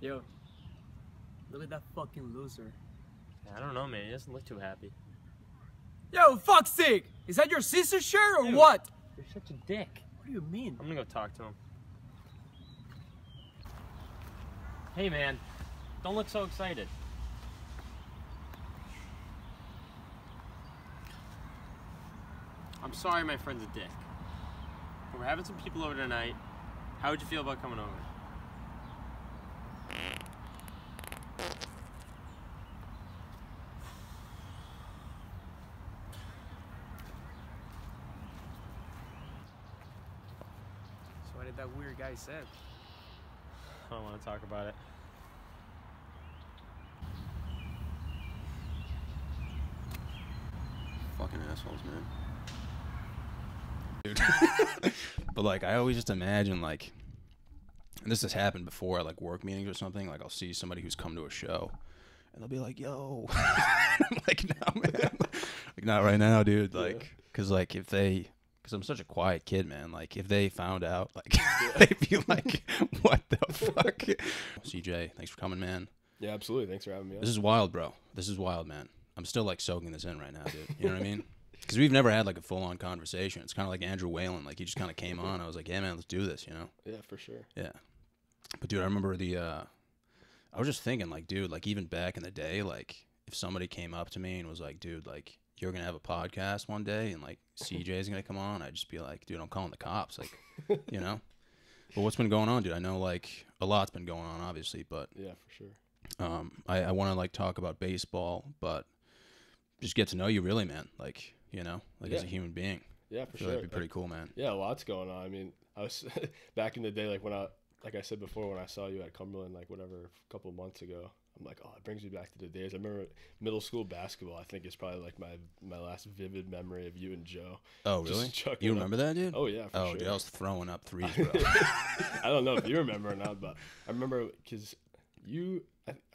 Yo, look at that fucking loser. I don't know, man. He doesn't look too happy. Yo, fuck's sake! Is that your sister's shirt or Dude, what? You're such a dick. What do you mean? I'm gonna go talk to him. Hey, man. Don't look so excited. I'm sorry my friend's a dick. But we're having some people over tonight. How would you feel about coming over? So what did that weird guy say? I don't want to talk about it. Fucking assholes, man. Dude. But like, I always just imagine like, and this has happened before at like work meetings or something. Like, I'll see somebody who's come to a show, and they'll be like, "Yo," I'm like, "No, man, like not right now, dude." Like, cause like if they, cause I'm such a quiet kid, man. Like, if they found out, like, they'd be like, "What the fuck?" CJ, thanks for coming, man. Yeah, absolutely. Thanks for having me on. This is wild, bro. This is wild, man. I'm still like soaking this in right now, dude. You know what I mean? Because we've never had like a full-on conversation. It's kind of like Andrew Whalen. Like, he just kind of came on. I was like, yeah, man, let's do this, you know? Yeah, for sure. Yeah. But, dude, I remember I was just thinking, like, dude, like, even back in the day, like, if somebody came up to me and was like, dude, like, you're going to have a podcast one day and, like, CJ's going to come on, I'd just be like, dude, I'm calling the cops. Like, you know? But what's been going on, dude? I know, like, a lot's been going on, obviously, but Yeah, for sure. I want to, like, talk about baseball, but just get to know you really, man. Like, you know, like as a human being. Yeah, for I feel sure. that'd be pretty cool, man. Yeah, a lot's going on. I mean, I was back in the day, like I said before, when I saw you at Cumberland, like whatever, a couple of months ago, I'm like, oh, it brings me back to the days. I remember middle school basketball. I think is probably like my last vivid memory of you and Joe. Oh, Just really? chucking You up. remember that, dude? Oh yeah, for sure. Dude, I was throwing up threes, bro. I don't know if you remember or not, but I remember because are you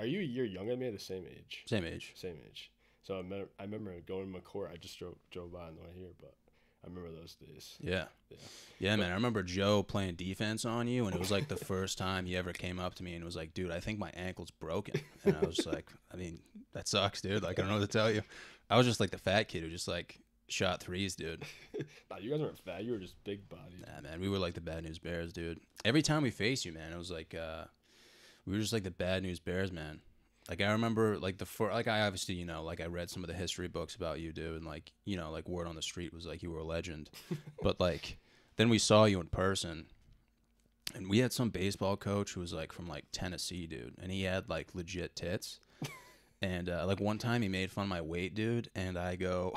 a year younger than me or the same age? Same age. Same age. So I remember going to McCourt. I just drove by on the way here, but I remember those days. Yeah. Yeah, man. I remember Joe playing defense on you, and it was like the first time he ever came up to me and was like, dude, I think my ankle's broken. And I was like, I mean, that sucks, dude. Like, I don't know what to tell you. I was just like the fat kid who just like shot threes, dude. Nah, you guys weren't fat. You were just big bodied. Nah, man. We were like the Bad News Bears, dude. Every time we faced you, man, it was like, we were just like the Bad News Bears, man. Like, I remember, like, I obviously, you know, like, I read some of the history books about you, dude, and, like, you know, like, word on the street was, like, you were a legend. But, like, then we saw you in person, and we had some baseball coach who was, like, from, like, Tennessee, dude, and he had, like, legit tits. And, like, one time he made fun of my weight, dude, and I go,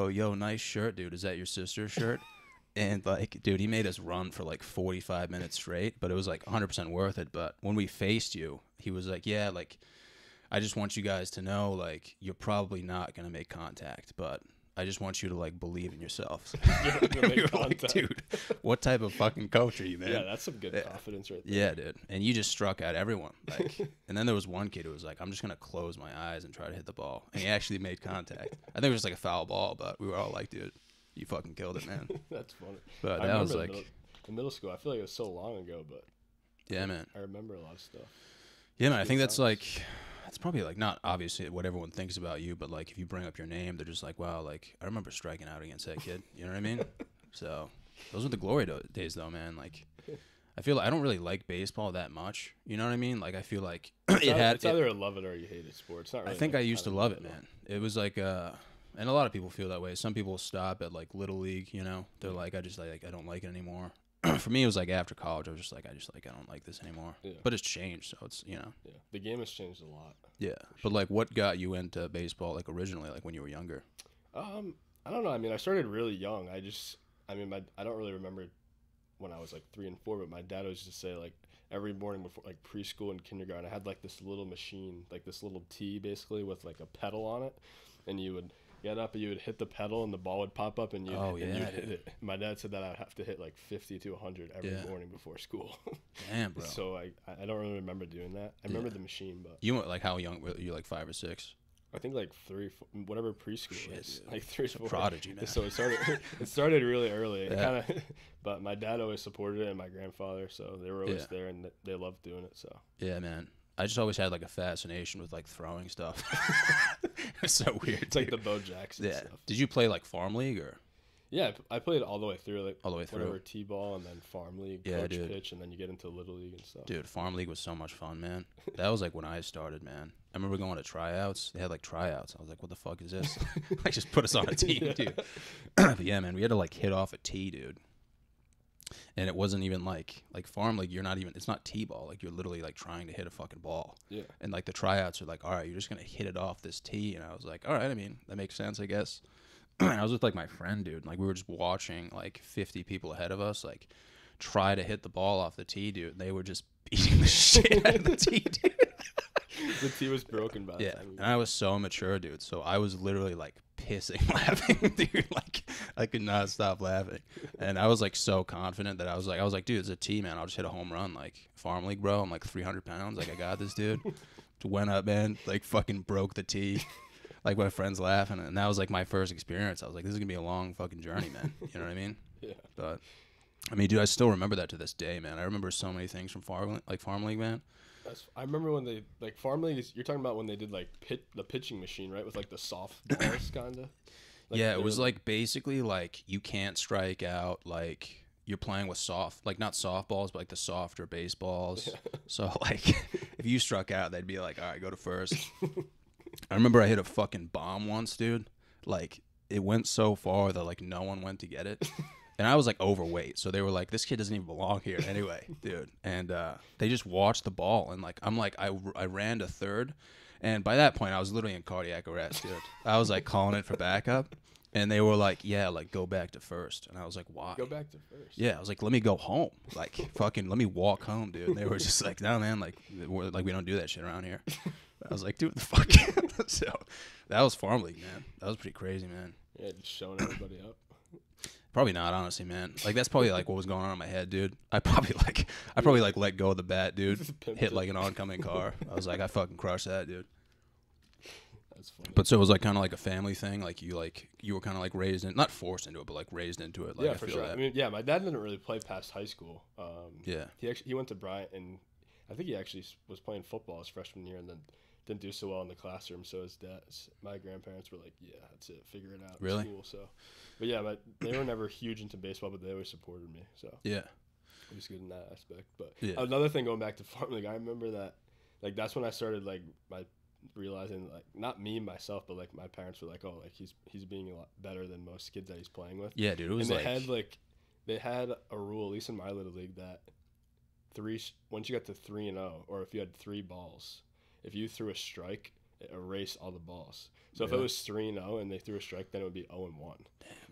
yo, nice shirt, dude. Is that your sister's shirt? And, like, dude, he made us run for, like, 45 minutes straight, but it was, like, 100% worth it. But when we faced you, he was like, yeah, like, I just want you guys to know, like, you're probably not going to make contact, but I just want you to, like, believe in yourselves. We were like, dude, what type of fucking coach are you, man? Yeah, that's some good confidence right there. Yeah, dude. And you just struck out everyone. Like, and then there was one kid who was like, I'm just going to close my eyes and try to hit the ball. And he actually made contact. I think it was like a foul ball, but we were all like, dude, you fucking killed it, man. That's funny. But I that was remember like, in middle school. I feel like it was so long ago, but yeah, man. I remember a lot of stuff. Yeah, man. I think that's like, it's probably like not obviously what everyone thinks about you, but like if you bring up your name, they're just like, wow, like I remember striking out against that kid. You know what I mean? So those were the glory days, though, man. Like I feel like I don't really like baseball that much. You know what I mean? Like I feel like It's either a love it or you hate it sport. It's not really I think like I used to love it, man. It was like and a lot of people feel that way. Some people stop at like little league, you know. They're like, I don't like it anymore. For me, it was like after college, I was just like, I don't like this anymore. Yeah. But it's changed, so it's, you know. Yeah, the game has changed a lot. Yeah, but like, what got you into baseball, like originally, like when you were younger? I don't know. I mean, I started really young. I don't really remember when I was like 3 and 4, but my dad would just say like every morning before like preschool and kindergarten, I had like this little machine, like this little tee basically with like a pedal on it, and you would get up and you would hit the pedal and the ball would pop up and you'd hit it. My dad said that I'd have to hit like 50 to 100 every morning before school. Damn, bro. So I don't really remember doing that. I remember the machine, but You were like how young were you? Like 5 or 6? I think like whatever preschool Shit, is, dude. like 3 or It's a 4. prodigy, man. So it started really early. Yeah. But my dad always supported it and my grandfather, so they were always Yeah. there and they loved doing it. So Yeah, man. I just always had like a fascination with like throwing stuff. It's so weird. it's like the dude. Bo Jackson Yeah. stuff. Did you play like farm league or Yeah, I played all the way through, like all the way through? whatever T-ball and then farm league, Yeah, coach dude. pitch, and then you get into little league and stuff. Dude, farm league was so much fun, man. That was like when I started, man. I remember going to tryouts. They had like tryouts. I was like, what the fuck is this? Like, just put us on a team, Yeah. dude. But yeah, man, we had to like hit off a tee, dude. And it wasn't even like farm league. You're not even. It's not t-ball. Like you're literally like trying to hit a fucking ball. Yeah. And like the tryouts are like, all right, you're just gonna hit it off this tee. And I was like, all right. I mean, that makes sense, I guess. And I was with like my friend, dude. Like we were just watching like 50 people ahead of us, like try to hit the ball off the tee, dude. They were just beating the shit out of the tee, dude. The tee was broken by the Yeah, time you and I was so mature, dude. So I was literally like pissing laughing, dude. Like I could not stop laughing, and I was like so confident that I was like, dude, it's a tee, man. I'll just hit a home run, like farm league, bro. I'm like 300 pounds, like I got this, dude. Went up, man, like fucking broke the tee. Like my friends laughing, and that was like my first experience. I was like, this is gonna be a long fucking journey, man. You know what I mean? Yeah. But I mean, dude, I still remember that to this day, man. I remember so many things from farm league, man. I remember when they like farm league. You're talking about when they did like the pitching machine, right? With like the soft balls, kinda. Like, yeah, they it was were- like basically like you can't strike out, like you're playing with soft, like not softballs, but like the softer baseballs. So like if you struck out, they'd be like, all right, go to first. I remember I hit a fucking bomb once, dude. Like it went so far that like no one went to get it. And I was like overweight, so they were like, "This kid doesn't even belong here anyway, dude." And they just watched the ball, and like I'm like I ran to third, and by that point I was literally in cardiac arrest, dude. I was like calling it for backup, and they were like, "Yeah, like go back to first," and I was like, "Why?" Go back to first. Yeah, I was like, "Let me go home, like fucking let me walk home, dude." And they were just like, "No, man, like we don't do that shit around here." I was like, "Dude, what the fuck?" So that was farm league, man. That was pretty crazy, man. Yeah, just showing everybody up. Probably not, honestly, man. Like that's probably like what was going on in my head, dude. I probably like let go of the bat, dude. Pimped Hit it. like an oncoming car. I was like, I fucking crushed that, dude. That's funny. But so it was like kind of like a family thing. Like you were kind of like raised in, not forced into it, but like raised into it. Like, yeah, I for feel sure. that. I mean, yeah, my dad didn't really play past high school. Yeah. He went to Bryant, and I think he actually was playing football his freshman year, and then didn't do so well in the classroom. So my grandparents were like, "Yeah, that's it, figure it out." Really? In school. So, but yeah, they were never huge into baseball, but they always supported me. So Yeah. it was good in that aspect. But Yeah. another thing going back to farm league, I remember that like that's when I started like realizing like not me myself, but like my parents were like, "Oh, like he's being a lot better than most kids that he's playing with." Yeah, dude. It was And like they had a rule, at least in my little league, that once you got to 3-0, or if you had 3 balls, if you threw a strike, it erased all the balls. So if it Really? was 3-0 and they threw a strike, then it would be 0-1.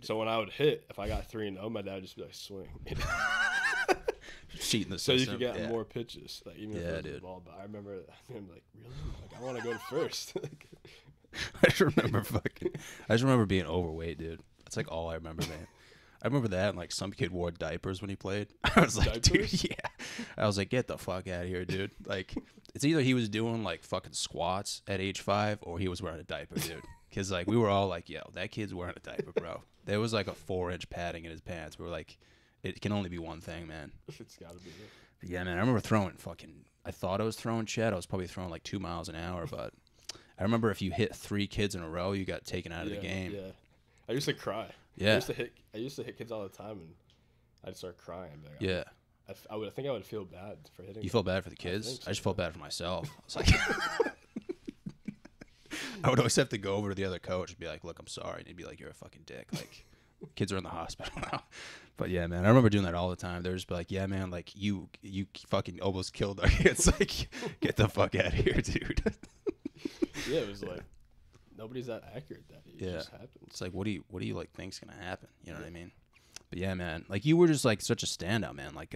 So when I would hit, if I got 3-0, my dad would just be like, swing. cheating the So you system. could get yeah. more pitches, like even if Yeah, it was dude. a ball. But I remember I'm like, really? Like I want to go to first. I just remember being overweight, dude. That's like all I remember, man. I remember that, and like some kid wore diapers when he played. I was like, Diapers? dude, yeah. I was like, get the fuck out of here, dude. Like, it's either he was doing like fucking squats at age 5, or he was wearing a diaper, dude. Because like we were all like, yo, that kid's wearing a diaper, bro. There was like a 4-inch padding in his pants. We were like, it can only be one thing, man. It's got to be it. But yeah, man. I remember throwing I thought I was throwing Chet. I was probably throwing like 2 miles an hour, but I remember if you hit 3 kids in a row, you got taken out of the game. Yeah. I used to cry. Yeah. I used to hit kids all the time, and I'd start crying. Like, Yeah. I think I would feel bad for hitting. You them. felt bad for the kids? think so, I just felt bad for myself. I was like, I would always have to go over to the other coach and be like, look, I'm sorry. And he'd be like, you're a fucking dick. Like, kids are in the hospital now. But yeah, man, I remember doing that all the time. They're just be like, yeah, man, like, you fucking almost killed our kids. Like, get the fuck out of here, dude. Yeah, it was like nobody's that accurate that it Yeah. just happens. It's like, what do you like think's gonna happen? You know what I mean? But yeah, man, like you were just like such a standout, man. Like,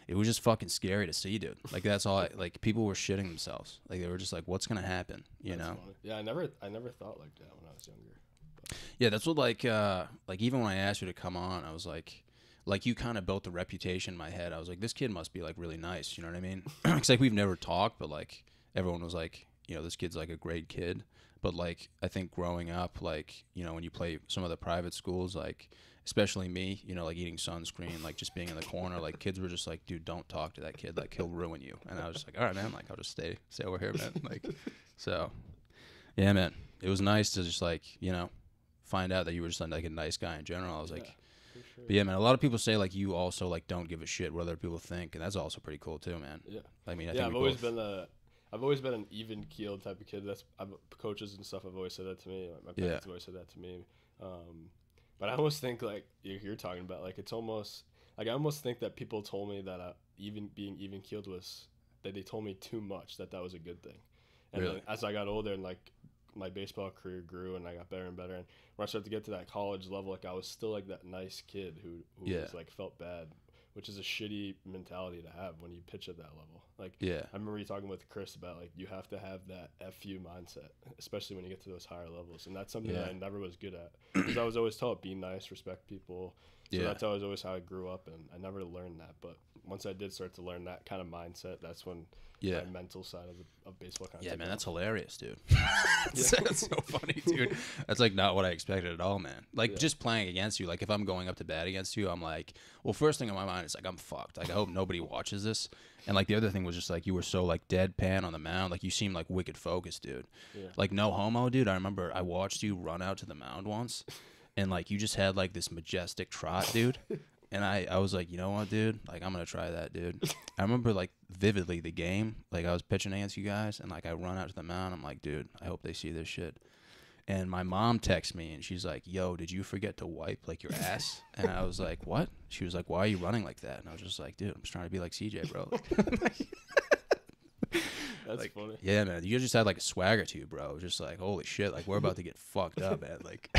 it was just fucking scary to see, dude. Like that's all. Like people were shitting themselves. Like they were just like, what's gonna happen? You That's know? funny. Yeah, I never thought like that when I was younger. Yeah, that's what like even when I asked you to come on, I was like you kind of built the reputation in my head. I was like, this kid must be like really nice. You know what I mean? It's like we've never talked, but like everyone was like, you know, this kid's like a great kid. But like, I think growing up, like, you know, when you play some of the private schools, like, especially me, you know, like eating sunscreen, like just being in the corner, like kids were just like, dude, don't talk to that kid, like he'll ruin you. And I was just like, all right, man, like I'll just stay over here, man. Like, so yeah, man, it was nice to just like, you know, find out that you were just like a nice guy in general. I was like, for sure. but yeah, man, a lot of people say like you also like don't give a shit what other people think, and that's also pretty cool too, man. Yeah. I mean, I Yeah, think I've always been an even keeled type of kid. Coaches and stuff have always said that to me. My parents have always said that to me. But I almost think like you're talking about, like it's almost like I almost think that people told me that even being even keeled was that they told me too much, that was a good thing. And Really? then as I got older and like my baseball career grew and I got better and better, and when I started to get to that college level, like I was still like that nice kid who was like felt bad, which is a shitty mentality to have when you pitch at that level. Like, Yeah. I remember you talking with Chris about like you have to have that FU mindset, especially when you get to those higher levels, and that's something that I never was good at because I was always taught be nice, respect people. So that's always how I grew up, and I never learned that. But once I did start to learn that kind of mindset, that's when my mental side of baseball kind of Yeah, took man, off. that's hilarious, dude. That's so funny, dude. That's like not what I expected at all, man. Like just playing against you, like if I'm going up to bat against you, I'm like, well, first thing in my mind is like I'm fucked. Like I hope nobody watches this. And like the other thing was just like you were so like deadpan on the mound, like you seemed like wicked focused, dude. Yeah. Like no homo, dude. I remember I watched you run out to the mound once, and like you just had like this majestic trot, dude. And I was like, you know what, dude? Like, I'm going to try that, dude. I remember, like, vividly the game. Like, I was pitching against you guys, and, like, I run out to the mound. I'm like, dude, I hope they see this shit. And my mom texts me, and she's like, yo, did you forget to wipe, like, your ass? And I was like, what? She was like, why are you running like that? And I was just like, dude, I'm just trying to be like CJ, bro. That's like, funny. Yeah, man. You just had, like, a swagger to you, bro. It was just like, holy shit. Like, we're about to get fucked up, man. Like,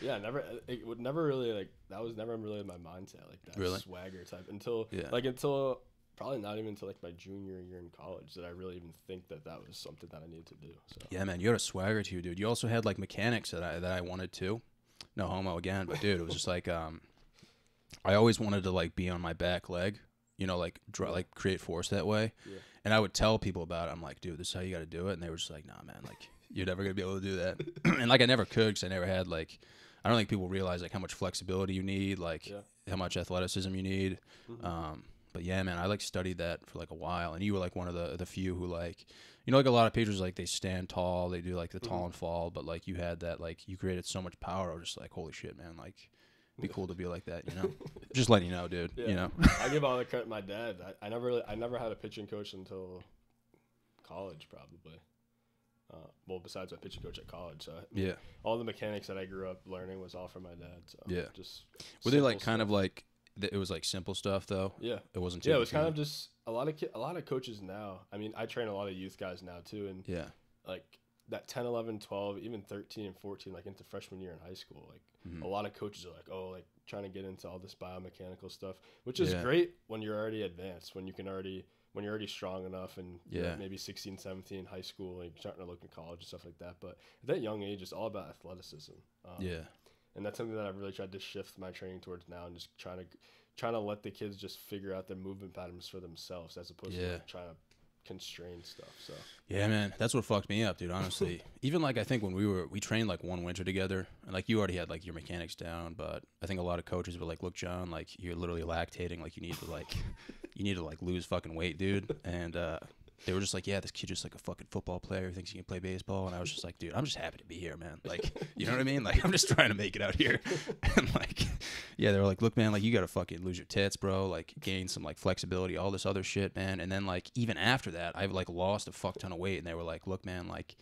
Yeah, it would never really like that was never really my mindset, like that Really? swagger type until probably not even until like my junior year in college that I really even think that was something that I needed to do. So yeah, man, you had a swagger to you, dude. You also had like mechanics that I wanted to. No homo again, but dude, it was just like I always wanted to like be on my back leg, you know, like like create force that way. Yeah. And I would tell people about it. I'm like, dude, this is how you got to do it, and they were just like, nah, man, like you're never gonna be able to do that. And like I never could because I never had like I don't think people realize like how much flexibility you need, like how much athleticism you need. But yeah, man, I like studied that for like a while, and you were like one of the few who like, you know, like a lot of pitchers like they stand tall, they do like the tall and fall, but like you had that, like you created so much power. I was just like, holy shit, man, like be cool to be like that, you know. Just letting you know, dude. Yeah. You know. I give all the credit to my dad. I never had a pitching coach until college probably. Well, besides my pitching coach at college, so Yeah. all the mechanics that I grew up learning was all from my dad. So Yeah. just Were they simple like kind stuff. of like it was like simple stuff though? Yeah. It wasn't too Yeah, it was kind of just a lot of coaches now. I mean, I train a lot of youth guys now too, and yeah. like that 10, 11, 12, even 13 and 14, like into freshman year in high school, like a lot of coaches are like, oh, like trying to get into all this biomechanical stuff, which is great when you're already advanced, when you're already strong enough and you're like maybe 16, 17, high school, like starting to look at college and stuff like that. But at that young age, it's all about athleticism. And that's something that I've really tried to shift my training towards now, and just trying to let the kids just figure out their movement patterns for themselves as opposed to like trying to constrain stuff. So yeah, man, that's what fucked me up, dude, honestly. Even like I think when we trained like one winter together, and like you already had like your mechanics down, but I think a lot of coaches were like, look, John, like you're literally lactating, like you need to like lose fucking weight, dude. And they were just like, yeah, this kid just like a fucking football player, thinks he can play baseball. And I was just like, dude, I'm just happy to be here, man. Like, you know what I mean? Like, I'm just trying to make it out here. And like, yeah, they were like, look, man, like you got to fucking lose your tits, bro. Like gain some like flexibility, all this other shit, man. And then like, even after that, I've like lost a fuck ton of weight. And they were like, look, man, like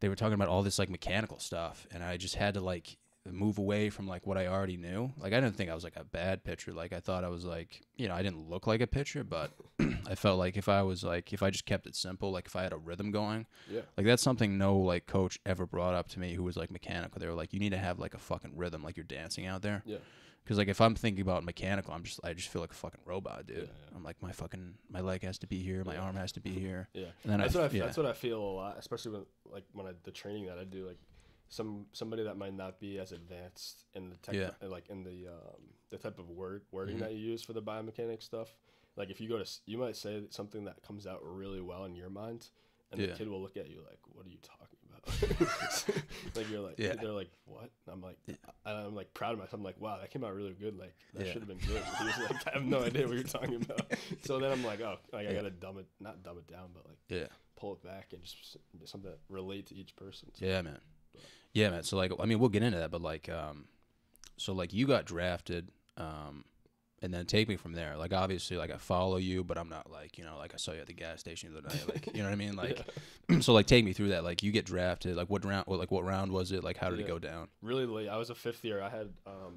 they were talking about all this like mechanical stuff. And I just had to like move away from like what I already knew. Like I didn't think I was like a bad pitcher. Like I thought I was like, you know, I didn't look like a pitcher, but I felt like if I just kept it simple, like if I had a rhythm going, like that's something no like coach ever brought up to me who was like mechanical. They were like, you need to have like a fucking rhythm, like you're dancing out there. Yeah. Because like if I'm thinking about mechanical, I just feel like a fucking robot, dude. Yeah. I'm like my leg has to be here, my arm has to be here. Yeah. And then that's what I feel a lot, especially when the training that I do, like somebody that might not be as advanced in the tech, like in the type of wording that you use for the biomechanics stuff. Like if you might say something that comes out really well in your mind, and Yeah. the kid will look at you like, "What are you talking about?" Like you're like, Yeah. they're like, "What?" And I'm like proud of myself. I'm like, "Wow, that came out really good. Like that Yeah. should have been good." He was like, "I have no idea what you're talking about." So then I'm like, "Oh, like I gotta not dumb it down, but like Yeah. pull it back and just something that relate to each person." So, Yeah, man. Yeah, man. So like, I mean, we'll get into that, but like, so like you got drafted, and then take me from there. Like, obviously, like I follow you, but I'm not like, you know, like I saw you at the gas station the other night. Like, you know what I mean? Like, so like take me through that. Like, you get drafted. Like, what round was it? Like, how did it go down? Really late. I was a fifth year. I had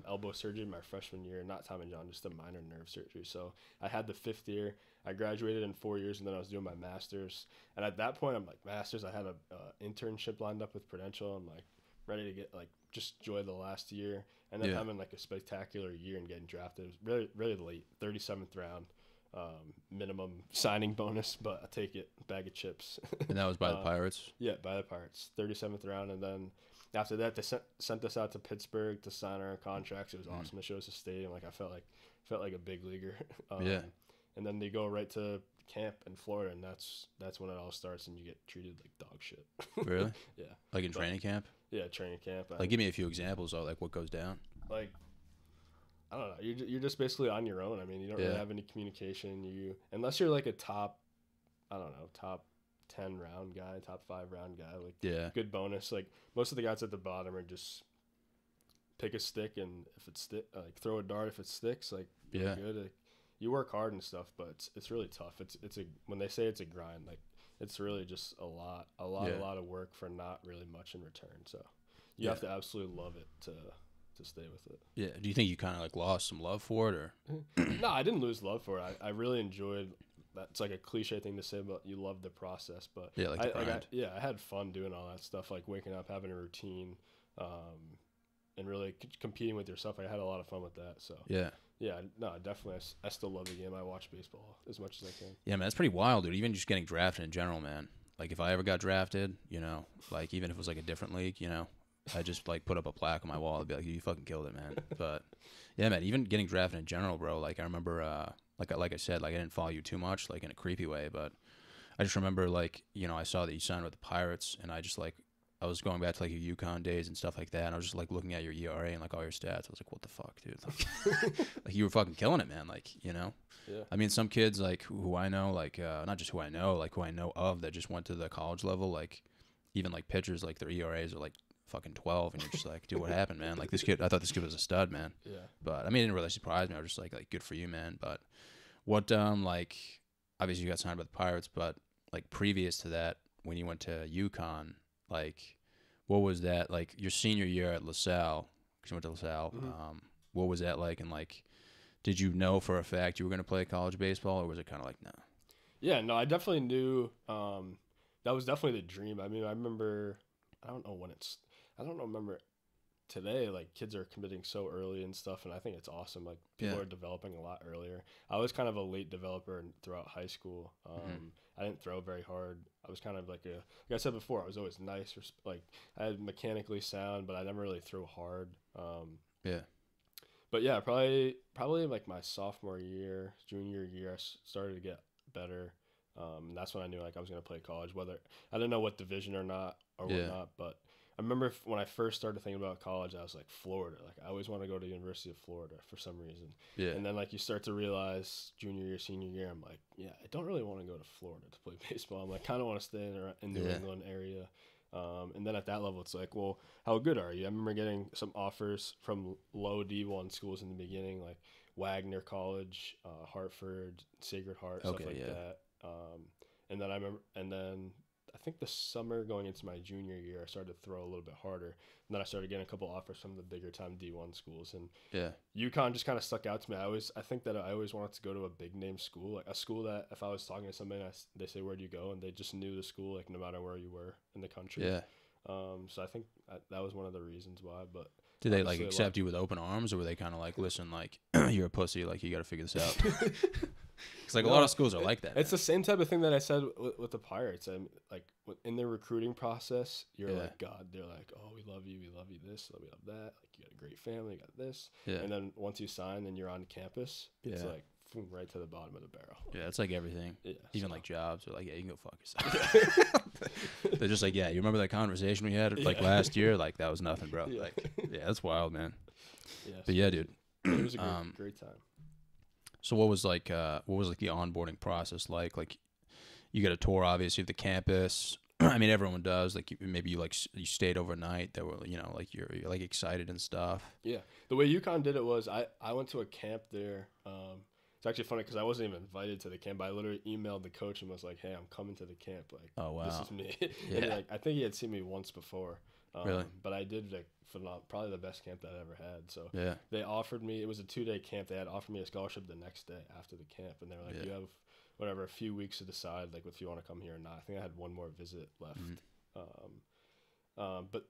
elbow surgery my freshman year, not Tommy John, just a minor nerve surgery. So I had the fifth year. I graduated in 4 years, and then I was doing my master's. And at that point, I'm like, master's. I had a internship lined up with Prudential. I'm like ready to get like just enjoy the last year, and then having like a spectacular year and getting drafted. It was really really late, 37th round. Minimum signing bonus, but I take it. Bag of chips. And that was by the Pirates. Yeah, by the Pirates. 37th round, and then after that, they sent us out to Pittsburgh to sign our contracts. It was awesome. They showed us a stadium. Like I felt like a big leaguer. Yeah. And then they go right to camp in Florida, and that's when it all starts, and you get treated like dog shit. Really? Yeah. Like in training camp? Yeah, training camp. Like, give me a few examples of like what goes down. Like, I don't know. You're just basically on your own. I mean, you don't really have any communication. Unless you're like a top 10 round guy, top 5 round guy. Like, good bonus. Like most of the guys at the bottom are just pick a stick, and if it like throw a dart if it sticks. Like, good. Like, you work hard and stuff, but it's really tough. It's when they say it's a grind, like it's really just a lot of work for not really much in return. So you have to absolutely love it to stay with it. Yeah. Do you think you kind of like lost some love for it, or? No, I didn't lose love for it. I really enjoyed. That's like a cliche thing to say, but you love the process. But Yeah, like the grind. I had fun doing all that stuff, like waking up, having a routine, and really competing with yourself. I had a lot of fun with that. So yeah, no, definitely. I still love the game. I watch baseball as much as I can. Yeah, man, that's pretty wild, dude. Even just getting drafted in general, man. Like, if I ever got drafted, you know, like, even if it was, like, a different league, you know, I just, like, put up a plaque on my wall and be like, you fucking killed it, man. But, yeah, man, even getting drafted in general, bro, like, I remember, like I said, like, I didn't follow you too much, like, in a creepy way, but I just remember, like, you know, I saw that you signed with the Pirates, and I just, like, I was going back to, like, your UConn days and stuff like that, and I was just, like, looking at your ERA and, like, all your stats. I was like, what the fuck, dude? Like, like, you were fucking killing it, man, like, you know? Yeah. I mean, some kids, like, who I know, like, not just who I know, like, who I know of that just went to the college level, like, even, like, pitchers, like, their ERAs are, like, fucking 12, and you're just like, dude, what happened, man? Like, this kid, I thought this kid was a stud, man. Yeah. But, I mean, it didn't really surprise me. I was just like, good for you, man. But what, like, obviously you got signed by the Pirates, but, like, previous to that, when you went to UConn, like, what was that, like, your senior year at LaSalle, because you went to LaSalle, what was that like? And, like, did you know for a fact you were going to play college baseball, or was it kind of like, no? Yeah, no, I definitely knew. That was definitely the dream. I mean, I remember, I don't remember today, like, kids are committing so early and stuff, and I think it's awesome. Like, people are developing a lot earlier. I was kind of a late developer throughout high school. I didn't throw very hard. I was kind of like I said before, I was always nice. Like, I had mechanically sound, but I never really threw hard. But yeah, probably like my sophomore year, junior year, I started to get better. And that's when I knew, like, I was going to play college, whether I didn't know what division or whatnot, but I remember when I first started thinking about college, I was like, Florida. Like, I always want to go to the University of Florida for some reason. Yeah. And then, like, you start to realize junior year, senior year, I'm like, yeah, I don't really want to go to Florida to play baseball. I'm like, kind of want to stay in the New England area. And then at that level, it's like, well, how good are you? I remember getting some offers from low D1 schools in the beginning, like Wagner College, Hartford, Sacred Heart, stuff like that. And then I think the summer going into my junior year, I started to throw a little bit harder. And then I started getting a couple offers from the bigger time D1 schools. And UConn just kind of stuck out to me. I think that I always wanted to go to a big name school, like a school that if I was talking to somebody, they say, where do you go? And they just knew the school, like, no matter where you were in the country. Yeah. So I think that was one of the reasons why. But did they, like, accept you with open arms, or were they kind of like, listen, like, you're a pussy, like, you got to figure this out? Because, like, a lot of schools are like that. It's the same type of thing that I said with the Pirates. Like, in their recruiting process, you're like, God, they're like, oh, we love you this, we love that. Like, you got a great family, you got this. Yeah. And then once you sign and you're on campus, it's like boom, right to the bottom of the barrel. Yeah, that's like everything. Yeah, Even so- like jobs, they're like, yeah, you can go fuck yourself. They're just like, yeah, you remember that conversation we had like Yeah. last year? Like that was nothing, bro. Yeah. Like, yeah, that's wild, man. Yeah, But yeah, dude. it was a great, Um, great time. So what was like the onboarding process like? Like, you got a tour obviously of the campus. I mean, everyone does. Like, maybe you you stayed overnight. That were like you're like excited and stuff. Yeah, the way UConn did it was I went to a camp there. It's actually funny because I wasn't even invited to the camp. I literally emailed the coach and was like, "Hey, I'm coming to the camp. Like, Oh wow. this is me." Yeah. And like, I think he had seen me once before. Really? But I did like probably the best camp that I ever had. So Yeah. they offered me. It was a 2-day camp. They had offered me a scholarship the next day after the camp, and they were like, Yeah. "You have whatever a few weeks to decide like if you want to come here or not." I think I had one more visit left. But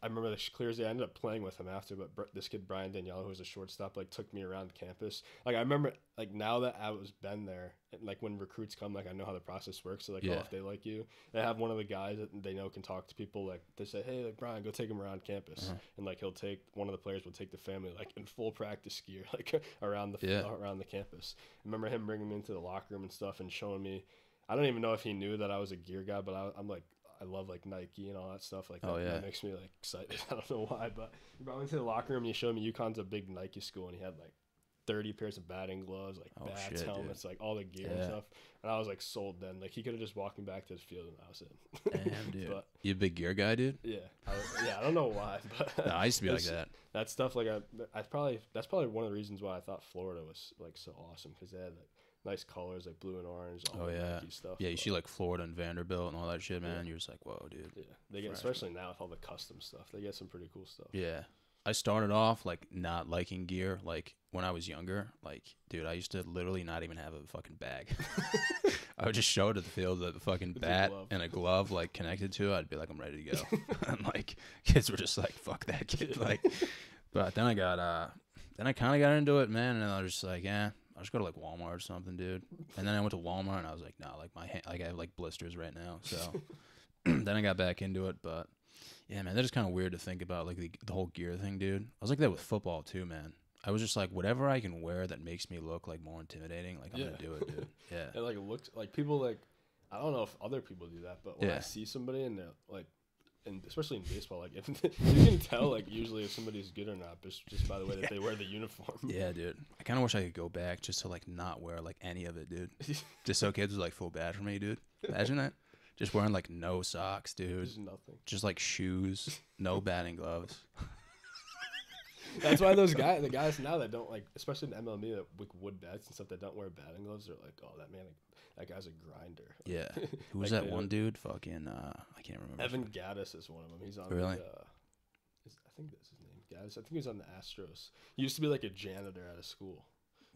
I remember this clear as day. I ended up playing with him after, but this kid Brian Daniela, who was a shortstop, like took me around campus. Like I remember, like now that I was been there, and, like when recruits come, like I know how the process works. So like, Yeah. oh, if they like you, they have one of the guys that they know can talk to people. Like they say, hey, like Brian, go take him around campus, and like he'll take one of the players will take the family like in full practice gear, like around the campus. I remember him bringing me into the locker room and stuff and showing me. I don't even know if he knew that I was a gear guy, but I'm like. I love like Nike and all that stuff. Like Oh, yeah. that makes me like excited. I don't know why, but he brought me into the locker room and he showed me UConn's a big Nike school and he had like 30 pairs of batting gloves, like Oh, bats, shit, dude. helmets, like all the gear and Yeah. stuff. And I was like sold then. Like he could have just walked me back to his field and I was in. Damn, dude. But You a big gear guy, dude? yeah, I don't know why, but No, I used to be like it's- that. that stuff like that's probably one of the reasons why I thought Florida was like so awesome because they had like nice colors like blue and orange. All Oh the yeah. Nike stuff. Yeah, you but- see like Florida and Vanderbilt and all that shit, man. Yeah. You're just like, whoa, dude. Yeah, they get Fresh. especially now with all the custom stuff. They get some pretty cool stuff. Yeah. I started off like not liking gear like when I was younger. Like, dude, I used to literally not even have a fucking bag. I would just show it at the field with a fucking With a bat glove. and a glove like connected to it. I'd be like, I'm ready to go. And like kids were just like, fuck that kid. Like, but then I kind of got into it, man. And I was just like, yeah, I'll just go to like Walmart or something, dude. And then I went to Walmart and I was like, nah, like my hand, like I have like blisters right now. So then I got back into it, but yeah, man, that is kind of weird to think about, like the whole gear thing, dude. I was like that with football too, man. I was just like, whatever I can wear that makes me look like more intimidating, like I'm gonna do it, dude. Yeah, It like looked like people like I don't know if other people do that, but when I Yeah. see somebody and they're like, and especially in baseball, like if you can tell like usually if somebody's good or not, just by the way that they wear the uniform. yeah, dude. I kind of wish I could go back just to like not wear like any of it, dude. Just so kids would like feel bad for me, dude. Imagine that. Just wearing like no socks, dude. There's nothing. Just like shoes, no batting gloves. That's why the guys now that don't like, especially in MLB, that with wood bats and stuff that don't wear batting gloves, they're like, oh, that man, that guy's a grinder. Yeah. Who was Like, that they one don't- dude? Fucking I can't remember. his Evan name. Gaddis is one of them. He's on Really? I think that's his name. Gaddis. I think he was on the Astros. He used to be like a janitor at a school.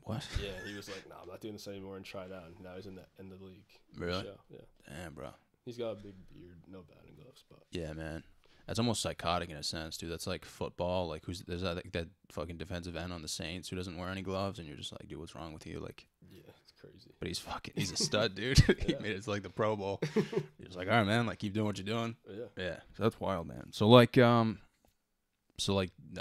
What? Yeah, he was like, "No, I'm not doing this anymore," and tried out. And now he's in the league. Really? So, yeah, Damn, bro. he's got a big beard, no batting gloves, but Yeah, man. That's almost psychotic in a sense, dude. That's like football. Like, there's that fucking defensive end on the Saints who doesn't wear any gloves, and you're just like, dude, what's wrong with you? Like, yeah, it's crazy. but he's a stud, dude. He Yeah. made it to like the Pro Bowl. He was like, all right, man, like keep doing what you're doing. But yeah, Yeah, so that's wild, man. So like,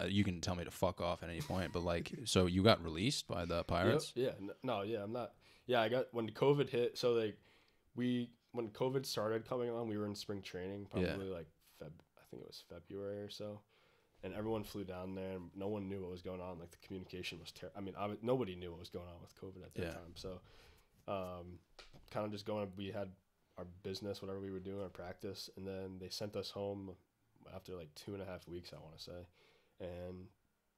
you can tell me to fuck off at any point, but like, so you got released by the Pirates? Yep, yeah, no, yeah, I'm not. Yeah, I got when COVID hit. So like, when COVID started coming on, we were in spring training, probably like I think it was February or so, and everyone flew down there, and no one knew what was going on. Like the communication was terrible. I mean, nobody knew what was going on with COVID at that Yeah. time. So, kind of just going. We had our business, whatever we were doing, our practice, and then they sent us home after like 2.5 weeks, I want to say, and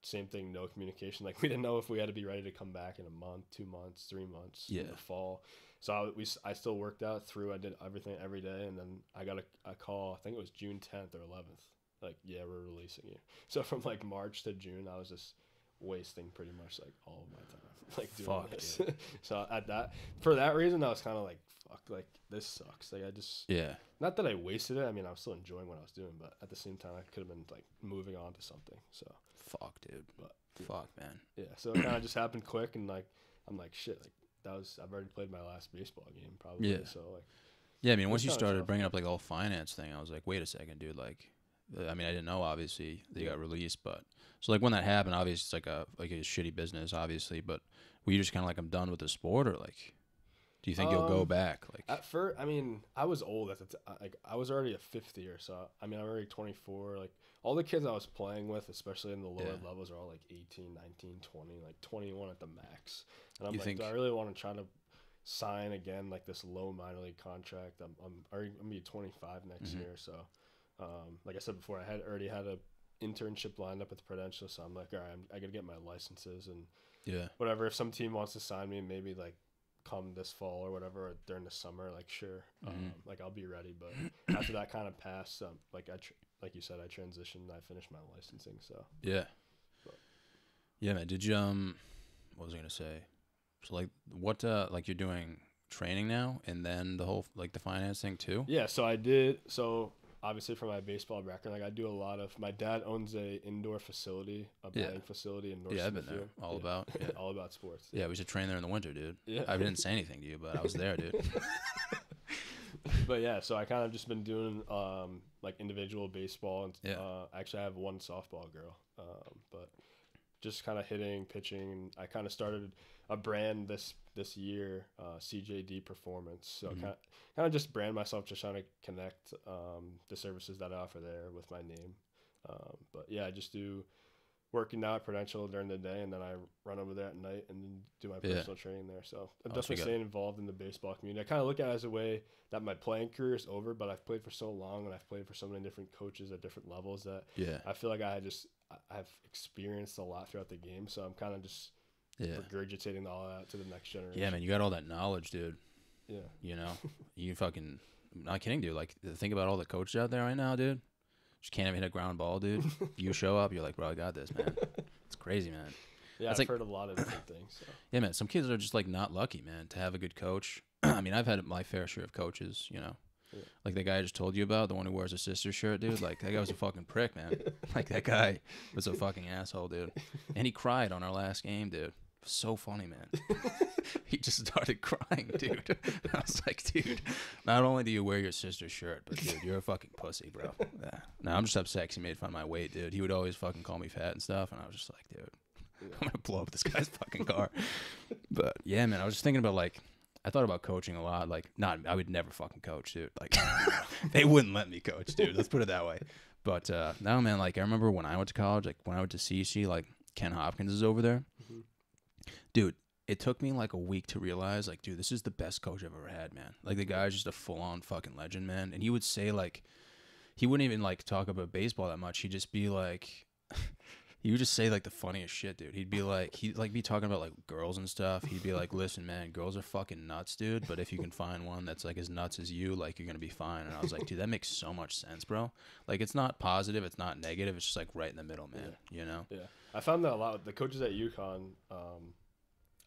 same thing, no communication. Like we didn't know if we had to be ready to come back in a month, 2 months, 3 months in Yeah. the fall. So I still worked out through. I did everything every day, and then I got a call. I think it was June 10th or 11th. Like, yeah, we're releasing you. So from like March to June, I was just wasting pretty much like all of my time, like doing Fuck, this. So for that reason, I was kind of like, fuck, like this sucks. Like I just, Yeah. not that I wasted it. I mean, I was still enjoying what I was doing, but at the same time, I could have been like moving on to something. So Fuck, dude. But, Fuck, man. yeah, so it kind of just happened quick, and like I'm like, shit, like I've already played my last baseball game probably. Yeah. So like, Yeah, I mean, once It's you kinda started tough. bringing up like the whole finance thing, I was like, wait a second, dude. Like, I mean, I didn't know obviously that you got released, but so like when that happened, obviously it's like a shitty business, obviously. But were you just kind of like, I'm done with the sport, or like, do you think you'll go back? Like At first, I mean, I was old at the like I was already a fifth year, so I mean, I'm already 24. Like all the kids I was playing with, especially in the lower levels, are all like 18, 19, 20, like 21 at the max. And I'm like, do I really want to try to sign again like this low minor league contract? I'm gonna be 25 next year, so like I said before, I had already had a internship lined up at the Prudential, so I'm like, all right, I gotta get my licenses and whatever. If some team wants to sign me, maybe like come this fall or whatever, or during the summer, like sure, like I'll be ready. But after that kind of passed, like like you said, I transitioned, I finished my licensing, so yeah, man. Did you what was I gonna say? So like what like you're doing training now, and then the whole like the finance thing too? Yeah, so I did. So obviously from my baseball background, like I do a lot of. My dad owns a indoor facility, a batting facility in North. Yeah, I've been there. All about sports. Yeah, we should train there in the winter, dude. Yeah, I didn't say anything to you, but I was there, dude. But yeah, so I kind of just been doing like individual baseball, and actually I have one softball girl, but just kind of hitting, pitching, and I kind of started a brand this year, CJD Performance. So kind of just brand myself, just trying to connect the services that I offer there with my name. But yeah, I just do working out at Prudential during the day, and then I run over there at night and then do my personal training there. So I'm definitely staying involved in the baseball community. I kind of look at it as a way that my playing career is over, but I've played for so long and I've played for so many different coaches at different levels that I feel like I've experienced a lot throughout the game. So I'm kind of just regurgitating all that to the next generation. Yeah, man, you got all that knowledge, dude. Yeah. You know, you fucking, I'm not kidding, dude. Like, think about all the coaches out there right now, dude. Just can't even hit a ground ball, dude. You show up, you're like, bro, I got this, man. It's crazy, man. Yeah, I've heard a lot of different things. So. Yeah, man. Some kids are just like not lucky, man, to have a good coach. I mean, I've had my fair share of coaches, you know. Yeah. Like the guy I just told you about, the one who wears a sister shirt, dude. Like, that guy was a fucking prick, man. Like, that guy was a fucking asshole, dude. And he cried on our last game, dude. So funny, man. He just started crying, dude. I was like, dude, not only do you wear your sister's shirt, but dude, you're a fucking pussy, bro. Yeah. No, I'm just upset 'cause he made fun of my weight, dude. He would always fucking call me fat and stuff, and I was just like, dude, I'm gonna blow up this guy's fucking car. But yeah, man, I was just thinking about like, I thought about coaching a lot. Like, I would never fucking coach, dude. Like, they wouldn't let me coach, dude. Let's put it that way. But no, man, like I remember when I went to college, like when I went to CC, like Ken Hopkins is over there. Dude, it took me like a week to realize, like, dude, this is the best coach I've ever had, man. Like, the guy's just a full-on fucking legend, man. And he would say, like, he wouldn't even, like, talk about baseball that much. He'd just be, like, he would just say, like, the funniest shit, dude. He'd be, like, be talking about, like, girls and stuff. He'd be like, listen, man, girls are fucking nuts, dude. But if you can find one that's, like, as nuts as you, like, you're going to be fine. And I was like, dude, that makes so much sense, bro. Like, it's not positive. It's not negative. It's just, like, right in the middle, man. You know? Yeah. I found that a lot with the coaches at UConn.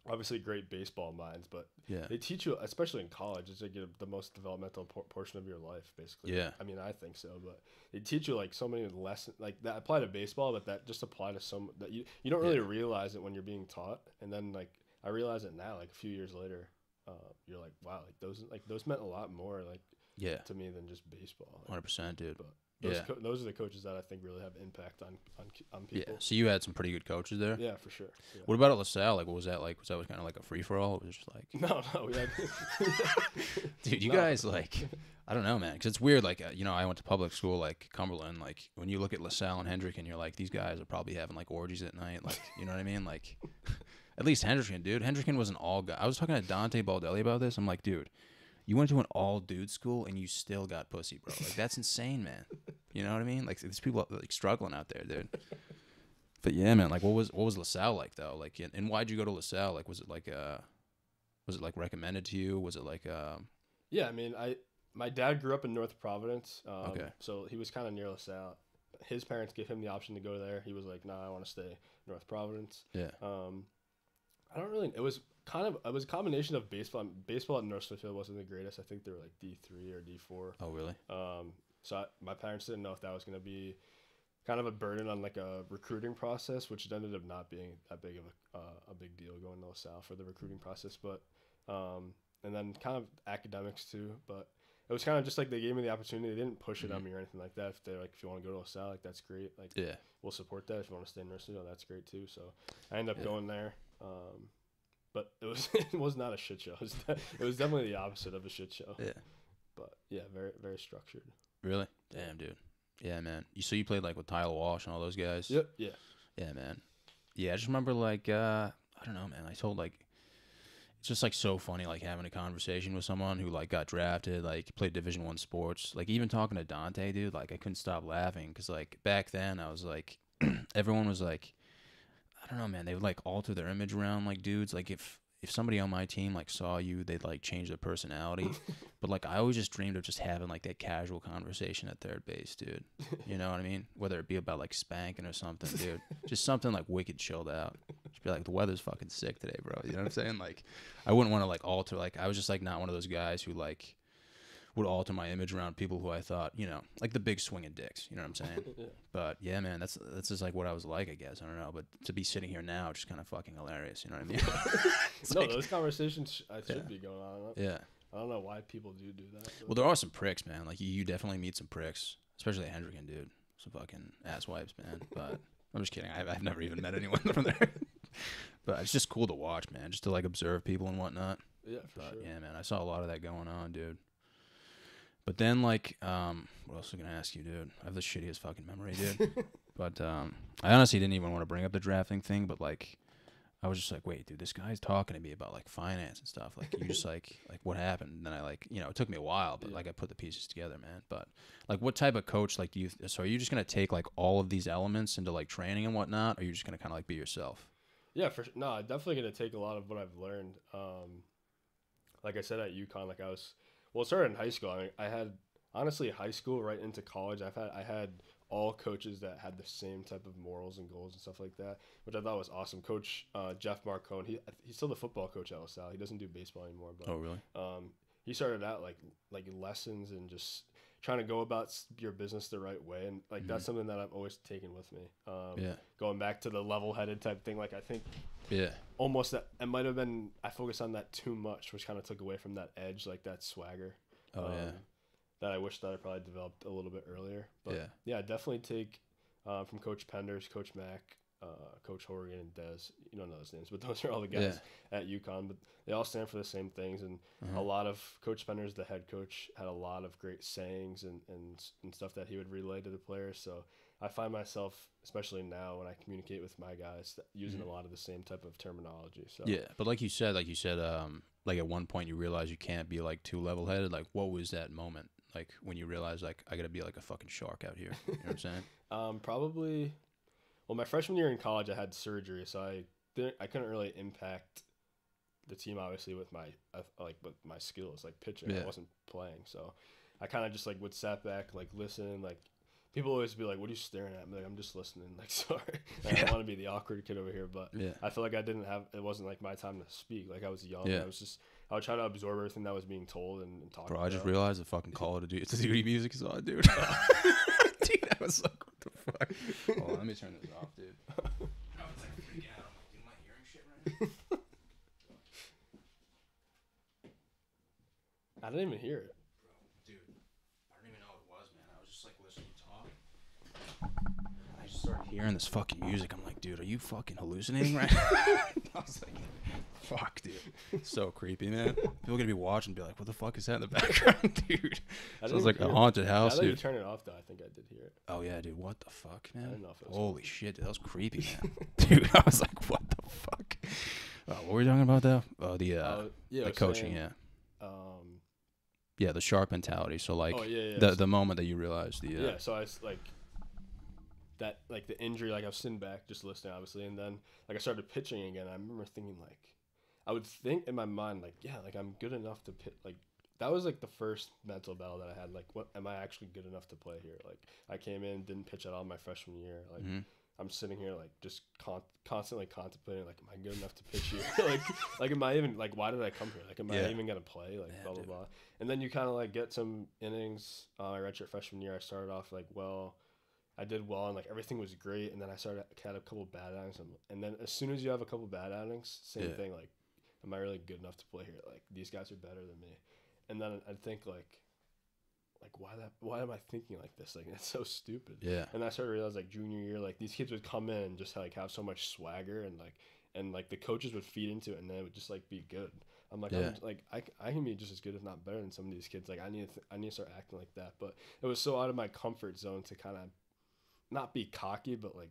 Obviously great baseball minds, but they teach you, especially in college, it's like the most developmental portion of your life, basically. Yeah. I mean, I think so, but they teach you like so many lessons like that apply to baseball, but that just apply to some that you don't really realize it when you're being taught. And then like I realize it now, like a few years later, you're like, wow, like those meant a lot more to me than just baseball. 100%, dude. But those are the coaches that I think really have impact on people. Yeah. So you had some pretty good coaches there. Yeah, for sure. Yeah. What about at LaSalle? Like, what was that like? Was that kind of like a free for all? It was just like no, we had. Dude, you guys like, I don't know, man, because it's weird. Like, you know, I went to public school, like Cumberland. Like, when you look at LaSalle and Hendricken, you're like, these guys are probably having like orgies at night. Like, you know what I mean? Like, at least Hendricken, dude. Hendricken was an all guy. I was talking to Dante Baldelli about this. I'm like, dude. You went to an all-dude school and you still got pussy, bro. Like, that's insane, man. You know what I mean? Like, these people are, like, struggling out there, dude. But, yeah, man, like, what was LaSalle like, though? Like, and why'd you go to LaSalle? Like, was it, like, recommended to you? Was it, like, Yeah, I mean, my dad grew up in North Providence. Okay. So he was kind of near LaSalle. His parents gave him the option to go there. He was like, nah, I want to stay North Providence. Yeah. I don't really. It was a combination of baseball. Baseball at North Smithfield wasn't the greatest. I think they were like D3 or D4. Oh, really? So my parents didn't know if that was going to be kind of a burden on like a recruiting process, which ended up not being that big of a big deal going to LaSalle for the recruiting process. But and then kind of academics too. But was kind of just like they gave me the opportunity. They didn't push it on me or anything like that. If they're like, if you want to go to LaSalle, like that's great. Like Yeah. we'll support that. If you want to stay in Nursley, that's great too. So I ended up going there. But it was it was not a shit show. It was definitely the opposite of a shit show. Yeah. But yeah, very very structured. Really? Damn, dude. Yeah, man. So you played like with Tyler Walsh and all those guys? Yep. Yeah. Yeah, man. Yeah, I just remember like I don't know, man. I told like it's just like so funny like having a conversation with someone who like got drafted, like played Division I sports. Like even talking to Dante, dude, like I couldn't stop laughing because like back then I was like everyone was like I don't know, man. They would like alter their image around like dudes. Like if somebody on my team like saw you, they'd like change their personality. But like I always just dreamed of just having like that casual conversation at third base, dude. You know what I mean? Whether it be about like spanking or something, dude. Just something like wicked chilled out. Just be like, the weather's fucking sick today, bro. You know what I'm saying? Like I wouldn't want to like alter. Like I was just like not one of those guys who like would alter my image around people who I thought, you know, like the big swinging dicks. You know what I'm saying? Yeah. But yeah, man, that's just like what I was like, I guess. I don't know, but to be sitting here now, just kind of fucking hilarious. You know what I mean? No, like, those conversations should Yeah. be going on. yeah. I don't know why people do that. But Well, there are some pricks, man. Like you definitely meet some pricks, especially Hendricken, dude. Some fucking asswipes, man. But I'm just kidding. I've never even met anyone from there. But it's just cool to watch, man. Just to like observe people and whatnot. yeah, for But sure. yeah, man, I saw a lot of that going on, dude. But then like, what else was I gonna ask you, dude? I have the shittiest fucking memory, dude. But I honestly didn't even want to bring up the drafting thing, but like I was just like, wait, dude, this guy's talking to me about like finance and stuff. Like you just like what happened? And then I like, you know, it took me a while, but Yeah. like I put the pieces together, man. But like what type of coach like do you so are you just gonna take like all of these elements into like training and whatnot, or are you just gonna kinda like be yourself? Yeah, no, I'm definitely gonna take a lot of what I've learned. Like I said at UConn, like it started in high school. I mean, I had honestly high school right into college. I had all coaches that had the same type of morals and goals and stuff like that, which I thought was awesome. Coach Jeff Marcone, he's still the football coach at LaSalle. He doesn't do baseball anymore, but Oh really? he started out like lessons and just trying to go about your business the right way, and like that's something that I've always taken with me. Yeah. Going back to the level-headed type thing, like I think Yeah. almost that it might have been I focused on that too much, which kind of took away from that edge, like that swagger. Oh yeah. That I wish that I probably developed a little bit earlier. But Yeah. definitely take from Coach Penders, Coach Mack, Coach Horgan, and Dez. You don't know those names, but those are all the guys at UConn. But they all stand for the same things, and a lot of Coach Penders, the head coach, had a lot of great sayings and stuff that he would relay to the players. So I find myself, especially now when I communicate with my guys, using a lot of the same type of terminology. So Yeah, but like you said, like at one point you realize you can't be like too level-headed. Like, what was that moment? Like when you realize like I gotta be like a fucking shark out here. You know what I'm saying? Probably. Well, my freshman year in college, I had surgery, so I couldn't really impact the team obviously with my skills, like pitching. Yeah. I wasn't playing, so I kind of just like would sat back, like listen. Like people always be like, "What are you staring at?" I'm like, "I'm just listening." Like, sorry, I don't want to be the awkward kid over here, but Yeah. I feel like it wasn't like my time to speak. Like I was young. Yeah. I would try to absorb everything that was being told and talk. Bro, I just about. realized the fucking Call of Duty music is on, dude. Dude, I was like, what the fuck? Hold on, let me turn this off, dude. I was like freaking out. I'm like, dude, am I hearing shit right now? I didn't even hear it. Dude, I don't even know what it was, man. I was just like listening to talk. I just started hearing this fucking music. I'm like, dude, are you fucking hallucinating right now? I was like, fuck, dude. So creepy, man. People are gonna be watching and be like, what the fuck is that in the background, dude? Sounds like a haunted house, Now that you dude. turn it off, though, I think I did hear it. Oh yeah, dude. What the fuck, man? didn't know if it was Holy shit, dude. That was creepy, man. Dude, I was like, what the fuck? What were we talking about, though? Oh, the I the was coaching, saying, yeah, the shark mentality. So like, Oh, yeah, yeah. the moment that you realized the yeah. So I was like that, like the injury. Like I was sitting back, just listening, obviously, and then like I started pitching again. I remember thinking like, I would think in my mind like, yeah, like I'm good enough to pitch. Like that was like the first mental battle that I had. Like, what am I actually good enough to play here? Like I came in, didn't pitch at all my freshman year. Like I'm sitting here like just constantly contemplating like, am I good enough to pitch here? like am I even like, why did I come here? Like am I even gonna play? Like blah blah blah. And then you kind of like get some innings. My redshirt freshman year, I started off like I did well and like everything was great. And then I had a couple bad outings. And then as soon as you have a couple bad outings, same thing. Like, am I really good enough to play here? Like these guys are better than me. And then I think like like, why am I thinking like this? Like, it's so stupid. Yeah. And I started to realize, like, junior year, like, these kids would come in and just, like, have so much swagger, and like, the coaches would feed into it, and then it would just, like, be good. I'm like, Yeah. I can be just as good, if not better, than some of these kids. Like, I need to start acting like that. But it was so out of my comfort zone to kind of not be cocky, but, like,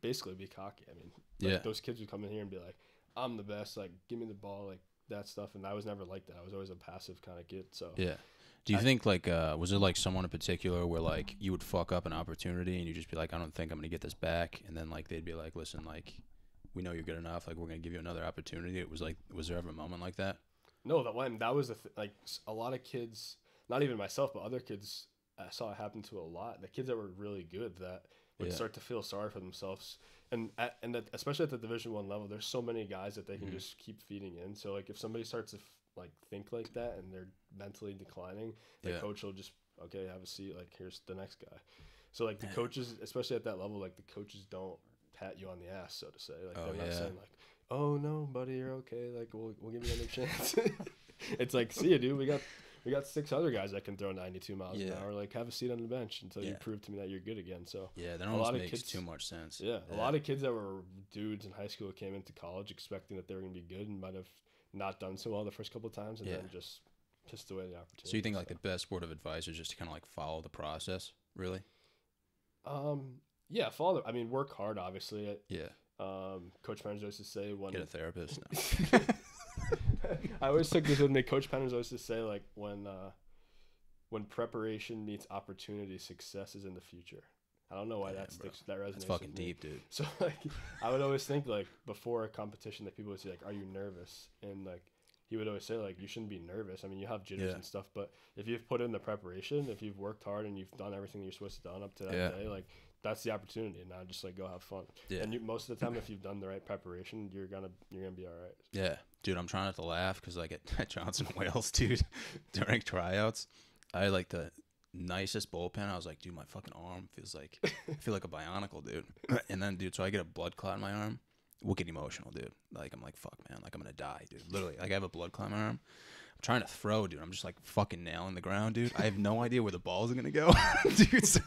basically be cocky. I mean, like, Yeah. those kids would come in here and be like, I'm the best. Like, give me the ball, like, that stuff. And I was never like that. I was always a passive kind of kid. So Yeah. Do you think, like, was there, like, someone in particular where, like, you would fuck up an opportunity and you just be like, I don't think I'm going to get this back? And then, like, they'd be like, listen, like, we know you're good enough. Like, we're going to give you another opportunity. It was like, was there ever a moment like that? No, that was like a lot of kids, not even myself, but other kids I saw it happen to a lot. The kids that were really good that would Yeah. start to feel sorry for themselves, and especially at the Division I level, there's so many guys that they can just keep feeding in. So like if somebody starts to like think like that and they're mentally declining, the Yeah. coach will just have a seat. Like here's the next guy. So like the coaches, especially at that level, like the coaches don't pat you on the ass, so to say. Like Oh, they're not yeah. saying like, oh no, buddy, you're okay. Like we'll give you another chance. It's like, see ya, dude. We got 6 other guys that can throw 92 miles an Yeah. hour. Like have a seat on the bench until you Yeah. prove to me that you're good again. So Yeah, that a almost lot of makes kids- too much sense. yeah, a lot of kids that were dudes in high school came into college expecting that they were gonna be good and might have not done so well the first couple of times and Yeah. then just pissed away the opportunity. So you think, like, the best word of advice is just to kind of, like, follow the process, really? Yeah, I mean, work hard, obviously. Yeah. Coach Penners used to say when Get a therapist. No. I always took this with me. Coach Penners used to say like when preparation meets opportunity, success is in the future. I don't know why Damn, that bro. sticks. That resonates. That's fucking with me. deep, dude. So like, I would always think like before a competition that people would say like, "Are you nervous?" And like he would always say like, "You shouldn't be nervous. I mean, you have jitters Yeah. and stuff, but if you've put in the preparation, if you've worked hard and you've done everything you're supposed to done up to that Yeah. day, like that's the opportunity. And now just like go have fun. Yeah. And most of the time, if you've done the right preparation, you're gonna be all right. Yeah, dude, I'm trying not to laugh because, like, at Johnson Wales, dude, during tryouts, I had, like, the nicest bullpen. I was like, dude, my fucking arm feels like, I feel like a bionicle, dude. And then, dude, so I get a blood clot in my arm. We'll get emotional, dude. Like, I'm like, fuck, man. Like, I'm going to die, dude. Literally, like, I have a blood clot in my arm. I'm trying to throw, dude. I'm just, like, fucking nailing the ground, dude. I have no idea where the ball's going to go. Dude, so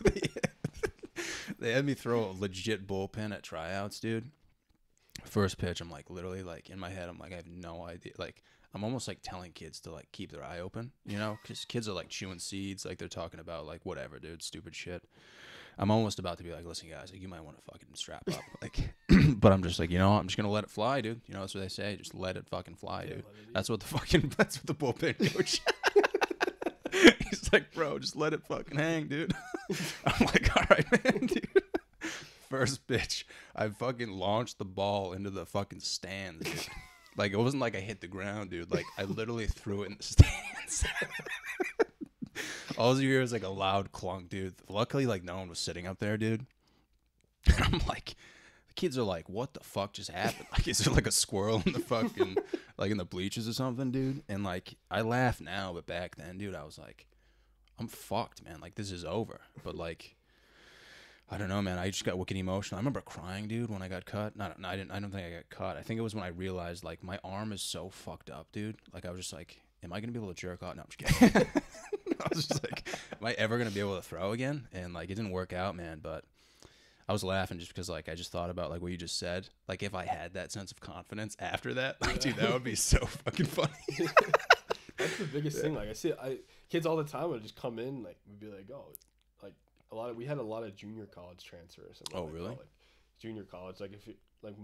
they had me throw a legit bullpen at tryouts, dude. First pitch, I'm like literally like in my head, I'm like I have no idea. Like I'm almost like telling kids to like keep their eye open, you know, because kids are like chewing seeds, like they're talking about like whatever, dude, stupid shit. I'm almost about to be like, listen, guys, like you might want to fucking strap up, like, but I'm just like, you know, I'm just gonna let it fly, dude. You know, that's what they say, just let it fucking fly, dude. That's what the bullpen coach. He's like, bro, just let it fucking hang, dude. I'm like, all right, man, dude. First pitch, I fucking launched the ball into the fucking stands, dude. Like, it wasn't like I hit the ground, dude. Like, I literally threw it in the stands. All you hear is, like, a loud clunk, dude. Luckily, like, no one was sitting up there, dude. And I'm like, the kids are like, what the fuck just happened? Like, is there, like, a squirrel in the fucking, like, in the bleachers or something, dude? And, like, I laugh now, but back then, dude, I was like, I'm fucked, man. Like, this is over. But, like, I don't know, man. I just got wicked emotional. I remember crying, dude, when I got cut. No, I didn't. I don't think I got cut. I think it was when I realized, like, my arm is so fucked up, dude. Like, I was just like, am I gonna be able to jerk out? No, I'm just kidding. I was just like, am I ever gonna be able to throw again? And like, it didn't work out, man. But I was laughing just because, like, I just thought about like what you just said. Like, if I had that sense of confidence after that, like, dude, that would be so fucking funny. That's the biggest thing. Like kids all the time would just come in, like would be like, oh, like we had a lot of junior college transfers. And Oh, really? like junior college, like if you like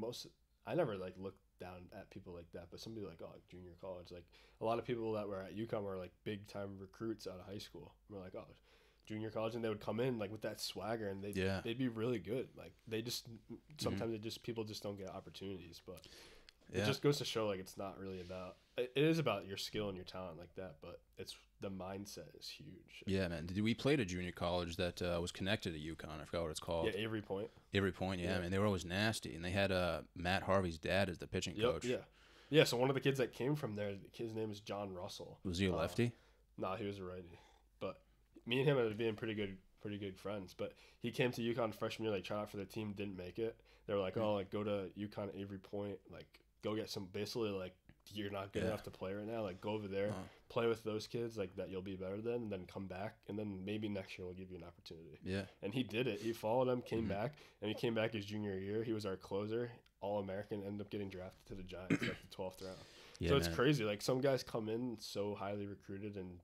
I never like looked down at people like that, but somebody like, oh, like junior college, like a lot of people that were at UConn were like big time recruits out of high school. We're like, oh, junior college, and they would come in like with that swagger, and they'd be really good. Like they just sometimes people just don't get opportunities, but. Yeah. It just goes to show, like, it's not really about... It is about your skill and your talent like that, but it's the mindset is huge. Yeah, man. We played a junior college that was connected to UConn. I forgot what it's called. Yeah, Avery Point. Avery Point, yeah, man. They were always nasty. And they had Matt Harvey's dad as the pitching coach. Yeah. Yeah, so one of the kids that came from there, his name is John Russell. Was he a lefty? Nah, he was a righty. But me and him ended up being pretty good friends. But he came to UConn freshman year, like, tried out for the team, didn't make it. They were like, oh, like, go to UConn Avery Point, like... Go get some, basically, like, you're not good Yeah. enough to play right now. Like, go over there, play with those kids, like, that you'll be better than, and then come back, and then maybe next year we'll give you an opportunity. Yeah. And he did it. He followed him, came back, and he came back his junior year. He was our closer, All-American, ended up getting drafted to the Giants, like the 12th round. Yeah, So it's man. crazy. Like, some guys come in so highly recruited and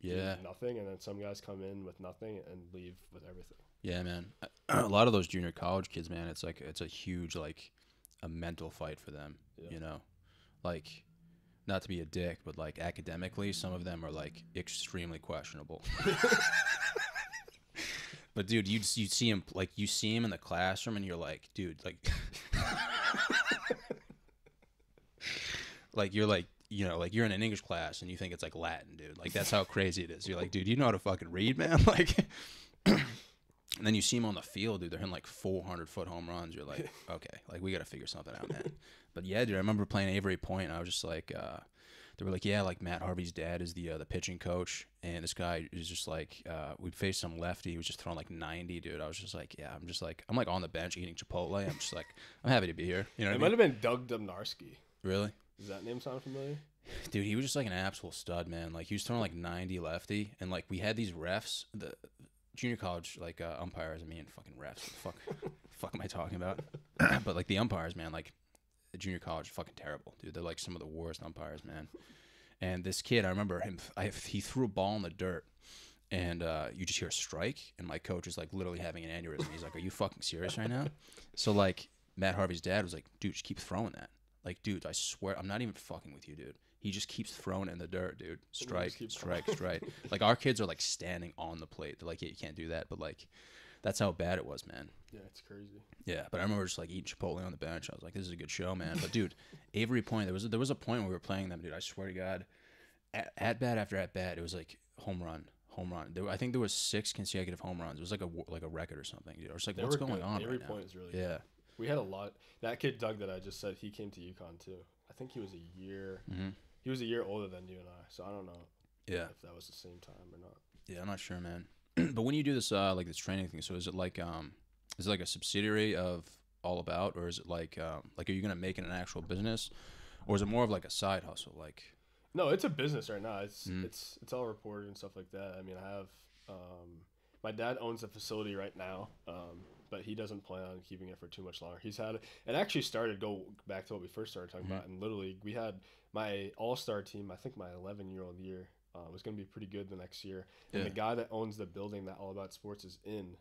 do Yeah. nothing, and then some guys come in with nothing and leave with everything. Yeah, man. A lot of those junior college kids, man, it's like it's a huge like a mental fight for them. Yeah. You know, like not to be a dick, but like academically, some of them are like extremely questionable. But dude, you see him like you see him in the classroom, and you're like, dude, like, like you're like. You know, like you're in an English class and you think it's like Latin, dude. Like that's how crazy it is. You're like, dude, you know how to fucking read, man? Like, and then you see them on the field, dude. They're hitting like 400-foot home runs. You're like, okay, like we got to figure something out, man. But yeah, dude, I remember playing Avery Point. And I was just like, they were like, yeah, like Matt Harvey's dad is the pitching coach, and this guy is just like, we'd face some lefty. He was just throwing like 90, dude. I was just like, yeah, I'm like on the bench eating Chipotle. I'm just like, I'm happy to be here. You know what It I might mean? have been Doug Dumnarski. Really? Does that name sound familiar? Dude, he was just like an absolute stud, man. Like he was throwing like 90 lefty, and like we had these refs, the junior college like umpires. I mean, fucking refs. What the fuck am I talking about? But like the umpires, man, like the junior college, fucking terrible, dude. They're like some of the worst umpires, man. And this kid, I remember him. He threw a ball in the dirt, and you just hear a strike, and my coach is like literally having an aneurysm. He's like, "Are you fucking serious right now?" So like Matt Harvey's dad was like, "Dude, just keep throwing that." Like, dude, I swear, I'm not even fucking with you, dude. He just keeps throwing it in the dirt, dude. Strike, keep strike, strike. Like, our kids are, like, standing on the plate. They're like, yeah, you can't do that. But, like, that's how bad it was, man. Yeah, it's crazy. Yeah, but I remember just, like, eating Chipotle on the bench. I was like, this is a good show, man. But, dude, Avery Point, there was a point where we were playing them, dude. I swear to God, at bat after at bat, it was, like, home run. I think there was 6 consecutive home runs. It was, like a record or something, dude. I was like, what's going on Avery right Point now? is really Yeah. good. We had a lot. That kid Doug that I just said, he came to UConn too. I think he was a year. Mm-hmm. He was a year older than you and I, so I don't know Yeah. if that was the same time or not. Yeah, I'm not sure, man. But when you do this like this training thing, so is it like a subsidiary of All About, or is it like are you gonna make it an actual business, or is it more of like a side hustle? Like, No, it's a business right now. It's Mm. it's all reported and stuff like that. I mean, I have my dad owns a facility right now, but he doesn't plan on keeping it for too much longer. He's had it actually started go back to what we first started talking about in Little League. We had my all-star team. I think my 11-year-old year was going to be pretty good the next year. And Yeah. the guy that owns the building that All About Sports is in,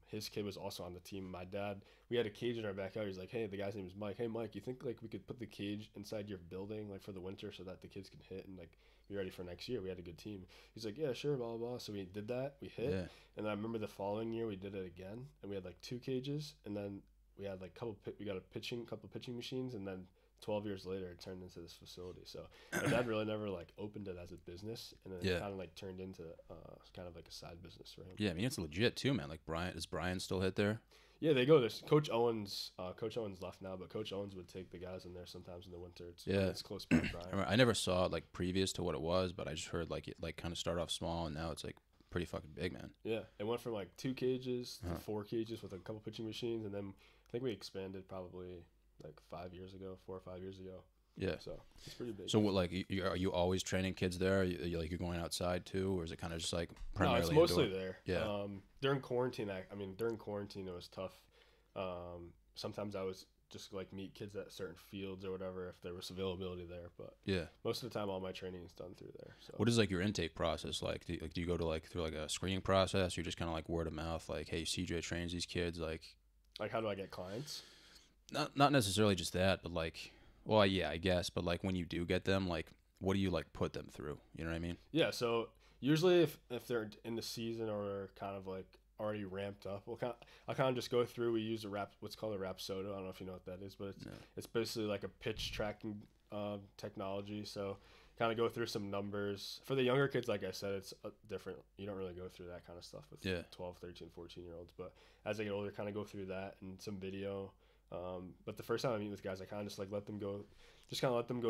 his kid was also on the team. My dad, we had a cage in our backyard. He's like, hey, the guy's name is Mike. Hey, Mike, you think like we could put the cage inside your building like for the winter so that the kids can hit and like be ready for next year? We had a good team. He's like, yeah, sure, blah, blah, blah. So we did that. We hit. yeah, And then I remember the following year we did it again, and we had like 2 cages, and then we had like we got couple pitching machines, and then 12 years later it turned into this facility. So my dad really never like opened it as a business, and then Yeah. it kind of like turned into kind of like a side business for him. yeah. I mean, it's legit too, man. Like does Brian still hit there? Yeah, they go. There's Coach Owens. Coach Owens left now, but Coach Owens would take the guys in there sometimes in the winter. It's close by Brian. I never saw it like previous to what it was, but I just heard like it like kind of started off small, and now it's like pretty fucking big, man. Yeah, it went from like 2 cages to Uh-huh. 4 cages with a couple pitching machines, and then I think we expanded probably like 4 or 5 years ago. Yeah. So it's pretty big. So what, like, are you always training kids there? You're going outside too, or is it kind of just like No, primarily it's mostly indoor? there. Yeah. During quarantine, during quarantine it was tough. Sometimes I was just like meet kids at certain fields or whatever if there was availability there. But Yeah. most of the time, all my training is done through there. So What is like your intake process like? Do you go to like through like a screening process? Or you just kind of like word of mouth, like, hey, CJ trains these kids, like. like, how do I get clients? Not necessarily just that, but like, well, yeah, I guess, but like when you do get them, like, what do you like put them through? You know what I mean? Yeah. So usually, if they're in the season or kind of like already ramped up, I'll kind of just go through. We use what's called a Rapsodo. I don't know if you know what that is, but it's basically like a pitch tracking technology. So kind of go through some numbers. For the younger kids, like I said, it's different. You don't really go through that kind of stuff with 12, 13, 14-year-olds. But as they get older, kind of go through that and some video. But the first time I meet with guys, I kind of just like let them go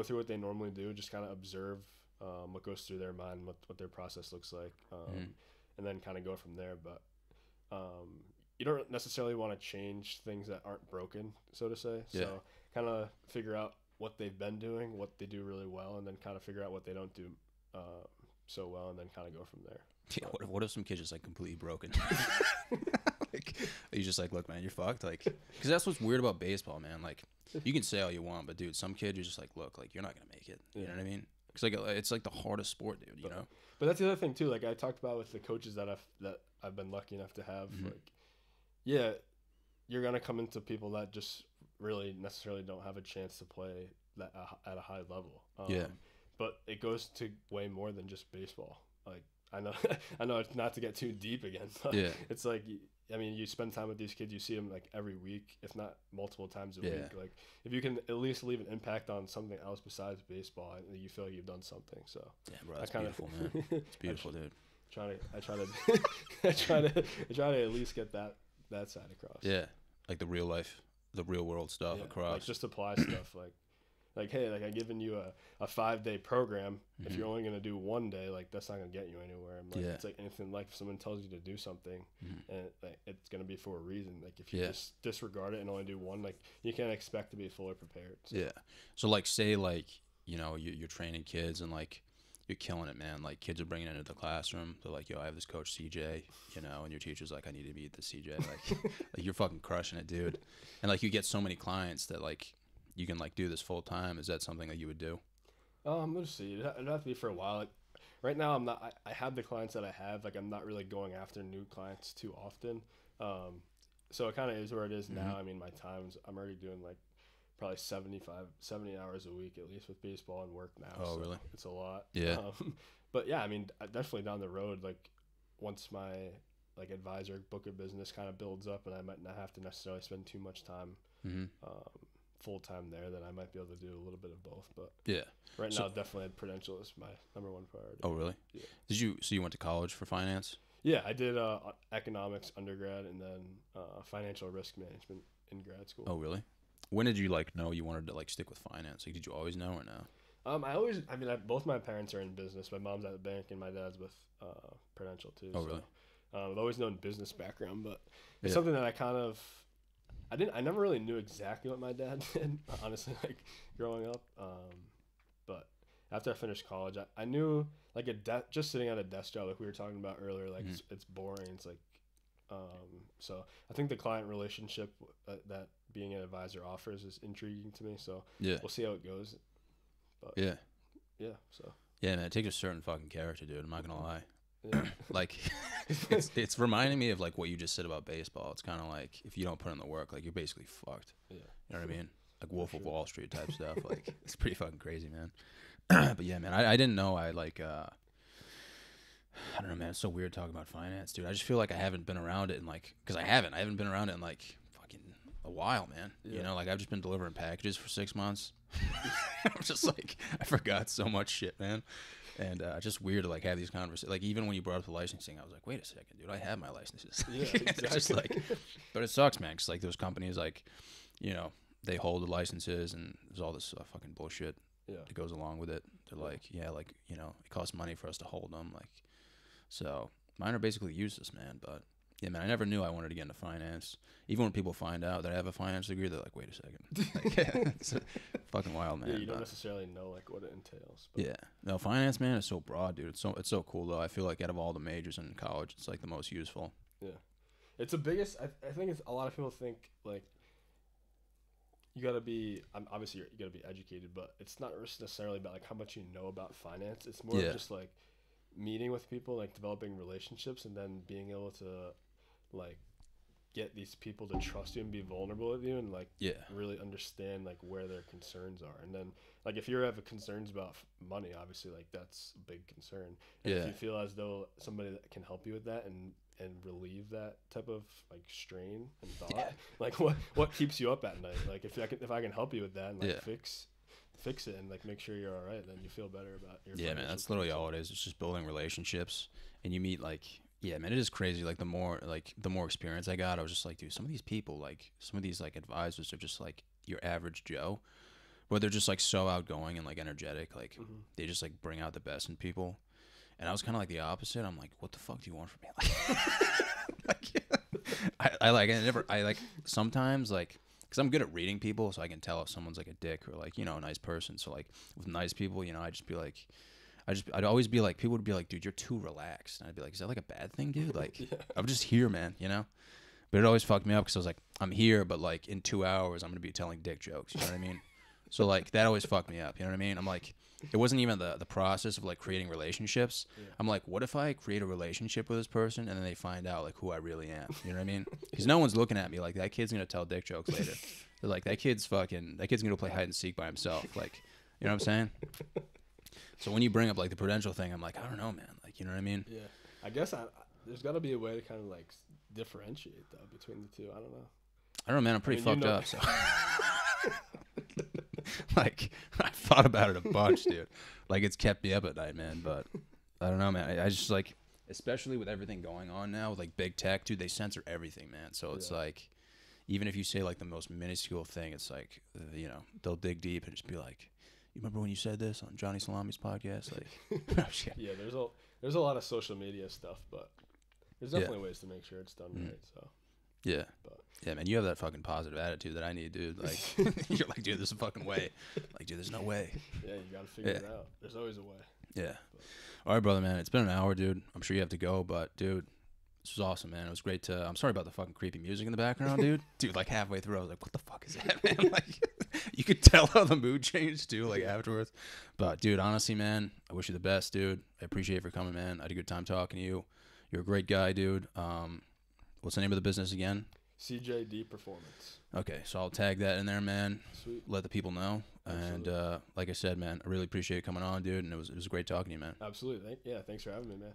through what they normally do, just kind of observe what goes through their mind, what their process looks like, and then kind of go from there. But you don't necessarily want to change things that aren't broken, so to say. Yeah. So kind of figure out what they've been doing, what they do really well, and then kind of figure out what they don't do so well, and then kind of go from there. Yeah, what if some kid's just like completely broken? Like, you just like, look, man, you're fucked. Like, because that's what's weird about baseball, man. Like, you can say all you want, but dude, some kid you're just like, look, like you're not gonna make it. You know what I mean? Because like it's like the hardest sport, dude. You know. But that's the other thing too. Like I talked about with the coaches that I've been lucky enough to have. Like, yeah, you're gonna come into people that just really necessarily don't have a chance to play that at a high level. Yeah. But it goes to way more than just baseball. Like I know it's not to get too deep again. But Yeah. It's like, I mean, you spend time with these kids, you see them like every week, if not multiple times a week. Like if you can at least leave an impact on something else besides baseball, you feel like you've done something. So yeah, bro, that's beautiful, man. It's beautiful, dude. I try to at least get that side across. Yeah, like the real life, the real world stuff across. Like just apply stuff like hey, like I'm giving you a 5-day program. If you're only gonna do 1 day, like that's not gonna get you anywhere. Like, it's like anything. Like if someone tells you to do something, and like, it's gonna be for a reason. Like if you just disregard it and only do one, like you can't expect to be fully prepared. So. Yeah. So like, say like you're training kids and like you're killing it, man. Like kids are bringing it into the classroom. They're like, yo, I have this coach CJ, and your teacher's like, I need to meet the CJ. Like, like you're fucking crushing it, dude. And like you get so many clients that like you can like do this full time. Is that something that you would do? I'm gonna see. It'd have to be for a while. Like right now, I'm not. I have the clients that I have. Like I'm not really going after new clients too often. So it kind of is where it is now. I mean, my times. I'm already doing like probably 70 hours a week at least with baseball and work now. Oh, so really? It's a lot. Yeah. But yeah, I mean, definitely down the road, like once my like advisor book of business kind of builds up, and I might not have to necessarily spend too much time. Full time there, then I might be able to do a little bit of both. But yeah, right now definitely Prudential is my number one priority. Oh really? Yeah. So you went to college for finance? Yeah, I did economics undergrad and then financial risk management in grad school. Oh really? When did you like know you wanted to like stick with finance? Like, did you always know or no? Both my parents are in business. My mom's at the bank and my dad's with Prudential too. Oh really? I've always known business background, but it's something that I never really knew exactly what my dad did, honestly, like growing up. But after I finished college, I knew like just sitting at a desk job, like we were talking about earlier, like it's boring. It's like, so I think the client relationship that being an advisor offers is intriguing to me. So we'll see how it goes. But yeah. So yeah, man, it takes a certain fucking character, dude. I'm not gonna lie. Yeah. Like it's reminding me of like what you just said about baseball. It's kind of like if you don't put in the work, like you're basically fucked. Yeah, you know what I mean? Like Wolf of Wall Street type stuff. Like it's pretty fucking crazy, man. But yeah, man, I didn't know. I like I don't know, man. It's so weird talking about finance, dude. I just feel like I haven't been around it in like because I haven't been around it in like fucking a while, man. You know, like I've just been delivering packages for 6 months. I'm just like I forgot so much shit, man. And just weird to like have these conversations. Like even when you brought up the licensing, I was like, wait a second, dude, I have my licenses. Yeah, exactly. It's just like, but it sucks, man. Cause like those companies, like, you know, they hold the licenses and there's all this fucking bullshit that goes along with it. They're like, yeah, like, you know, it costs money for us to hold them. Like, so mine are basically useless, man. But yeah, man, I never knew I wanted to get into finance. Even when people find out that I have a finance degree, they're like, wait a second. Like, it's fucking wild, man. Yeah, you don't necessarily know like what it entails. But. Yeah. No, finance, man, is so broad, dude. It's so cool, though. I feel like out of all the majors in college, it's like the most useful. Yeah. It's the biggest, I think it's a lot of people think like you got to be, obviously you got to be educated, but it's not necessarily about like how much you know about finance. It's more of just like meeting with people, like developing relationships and then being able to like get these people to trust you and be vulnerable with you and like really understand like where their concerns are. And then like if you have concerns about money, obviously like that's a big concern. And if you feel as though somebody that can help you with that and relieve that type of like strain and thought, like what keeps you up at night? Like if I can help you with that and like fix it and like make sure you're all right, then you feel better about your man, that's literally all it is. It's just building relationships and you meet like man, it is crazy. Like the more experience I got, I was just like, dude, some of these people, like some of these like advisors are just like your average Joe, where they're just like so outgoing and like energetic. Like they just like bring out the best in people. And I was kind of like the opposite. I'm like, what the fuck do you want from me? Like, sometimes like because I'm good at reading people, so I can tell if someone's like a dick or like, you know, a nice person. So like with nice people, you know, I'd just be like, I'd always be like, people would be like, dude, you're too relaxed. And I'd be like, is that like a bad thing, dude? Like, I'm just here, man, you know? But it always fucked me up because I was like, I'm here, but like in 2 hours, I'm going to be telling dick jokes. You know what I mean? So like that always fucked me up. You know what I mean? I'm like, it wasn't even the process of like creating relationships. Yeah. I'm like, what if I create a relationship with this person and then they find out like who I really am? You know what I mean? Because no one's looking at me like that kid's going to tell dick jokes later. They're like, that kid's going to play hide and seek by himself. Like, you know what I'm saying? So when you bring up like the Prudential thing, I'm like, I don't know, man. Like, you know what I mean? Yeah. I guess there's got to be a way to kind of like differentiate though between the two. I don't know. I don't know, man. I'm pretty fucked up. So, like, I thought about it a bunch, dude. Like, it's kept me up at night, man. But I don't know, man. I just like, especially with everything going on now with like big tech, dude. They censor everything, man. So it's like, even if you say like the most minuscule thing, it's like, you know, they'll dig deep and just be like, you remember when you said this on Johnny Salami's podcast? Like, oh, shit. Yeah, there's a lot of social media stuff, but there's definitely ways to make sure it's done right. So yeah, yeah, man, you have that fucking positive attitude that I need, dude. Like, you're like, dude, there's a fucking way. Like, dude, there's no way. Yeah, you gotta figure it out. There's always a way. Yeah. All right, brother, man. It's been an hour, dude. I'm sure you have to go, but dude, this was awesome, man. It was great to. I'm sorry about the fucking creepy music in the background, dude. Dude, like halfway through, I was like, what the fuck is that, man? Like, you could tell how the mood changed too, like afterwards. But dude, honestly, man, I wish you the best, dude. I appreciate you for coming, man. I had a good time talking to you. You're a great guy, dude. What's the name of the business again? CJD Performance. Okay, so I'll tag that in there, man. Sweet. Let the people know. Absolutely. And like I said, man, I really appreciate you coming on, dude. And it was great talking to you, man. Absolutely. Thanks for having me, man.